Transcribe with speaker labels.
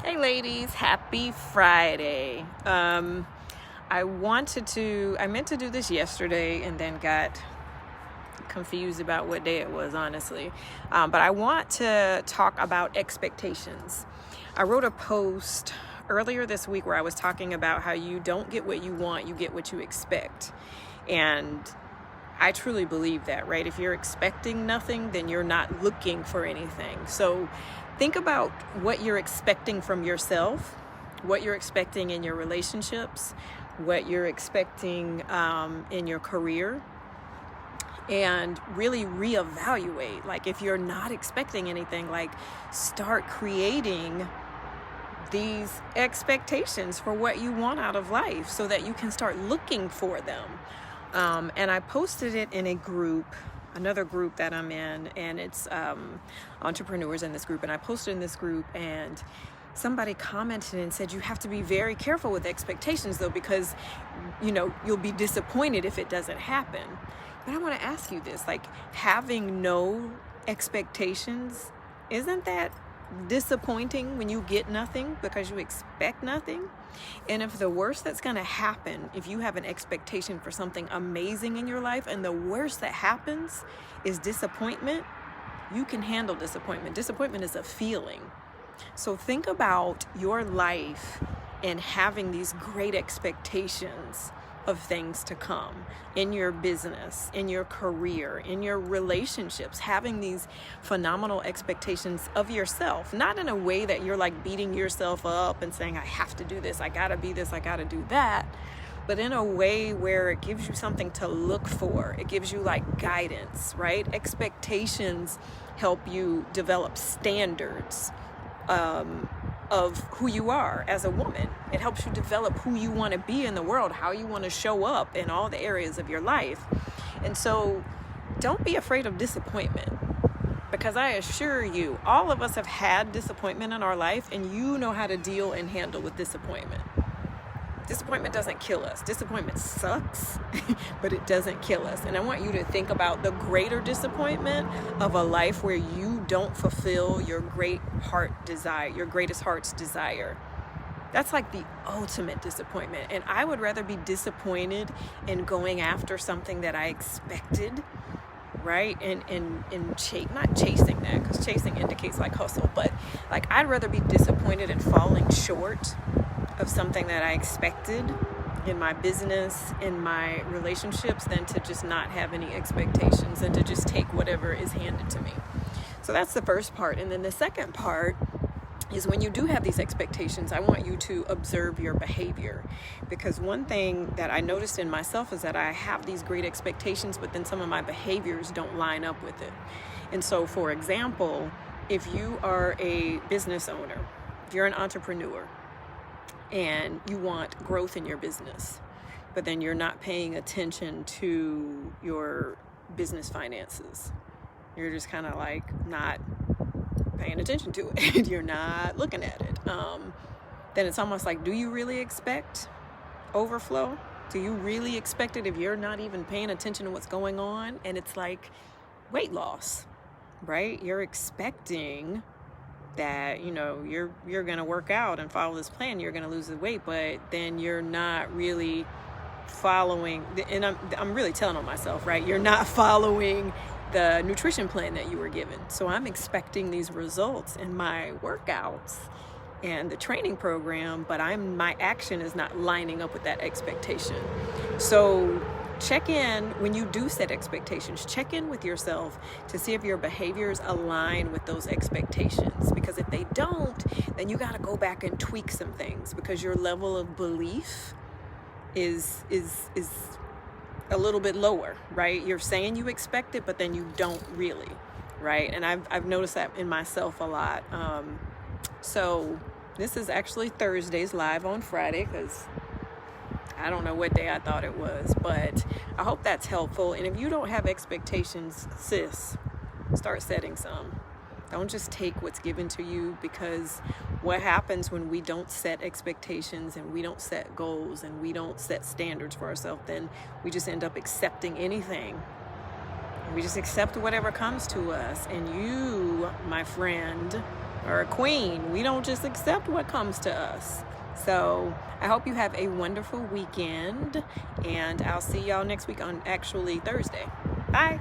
Speaker 1: Hey ladies, happy Friday. I meant to do this yesterday and then got confused about what day it was, honestly. But I want to talk about expectations. I wrote a post earlier this week where I was talking about how you don't get what you want, you get what you expect. And I truly believe that, right? If you're expecting nothing, then you're not looking for anything. So think about what you're expecting from yourself, what you're expecting in your relationships, what you're expecting in your career, and really reevaluate. Like, if you're not expecting anything, like, start creating these expectations for what you want out of life so that you can start looking for them. And I posted it in a group, another group that I'm in, and it's entrepreneurs in this group. And I posted in this group, and somebody commented and said, you have to be very careful with expectations, though, because, you'll be disappointed if it doesn't happen. But I want to ask you this, like, having no expectations, isn't that disappointing when you get nothing because you expect nothing? And if the worst that's going to happen, if you have an expectation for something amazing in your life and the worst that happens is disappointment, you can handle disappointment. Disappointment is a feeling. So think about your life and having these great expectations of things to come in your business, in your career, in your relationships, having these phenomenal expectations of yourself, not in a way that you're like beating yourself up and saying, I have to do this, I gotta be this, I gotta do that, but in a way where it gives you something to look for. It gives you like guidance, right? Expectations help you develop standards of who you are as a woman. It helps you develop who you want to be in the world, how you want to show up in all the areas of your life. And so don't be afraid of disappointment, because I assure you, all of us have had disappointment in our life, and you know how to deal and handle with disappointment. Disappointment doesn't kill us. Disappointment sucks, but it doesn't kill us. And I want you to think about the greater disappointment of a life where you don't fulfill your your greatest heart's desire. That's like the ultimate disappointment. And I would rather be disappointed in going after something that I expected, right? And not chasing that, because chasing indicates like hustle, but like I'd rather be disappointed in falling short of something that I expected in my business, in my relationships, than to just not have any expectations and to just take whatever is handed to me. So that's the first part. And then the second part is, when you do have these expectations, I want you to observe your behavior. Because one thing that I noticed in myself is that I have these great expectations, but then some of my behaviors don't line up with it. And so, for example, if you are a business owner, if you're an entrepreneur, and you want growth in your business, but then you're not paying attention to your business finances, you're just kind of like not paying attention to it, you're not looking at it, then it's almost like, do you really expect overflow? Do you really expect it if you're not even paying attention to what's going on? And it's like weight loss, right? You're expecting that, you're going to work out and follow this plan, you're going to lose the weight, but then you're not really following, and I'm really telling on myself, right? You're not following the nutrition plan that you were given. So I'm expecting these results in my workouts and the training program, but my action is not lining up with that expectation. So check in when you do set expectations. Check in with yourself to see if your behaviors align with those expectations. Because if they don't, then you got to go back and tweak some things, because your level of belief is a little bit lower, right? You're saying you expect it, but then you don't really, right? And I've noticed that in myself a lot. So this is actually Thursday's live on Friday, because I don't know what day I thought it was, but I hope that's helpful. And if you don't have expectations, sis, start setting some. Don't just take what's given to you, because what happens when we don't set expectations and we don't set goals and we don't set standards for ourselves, then we just end up accepting anything. We just accept whatever comes to us. And you, my friend, or a queen. We don't just accept what comes to us. So I hope you have a wonderful weekend, and I'll see y'all next week on actually Thursday. Bye.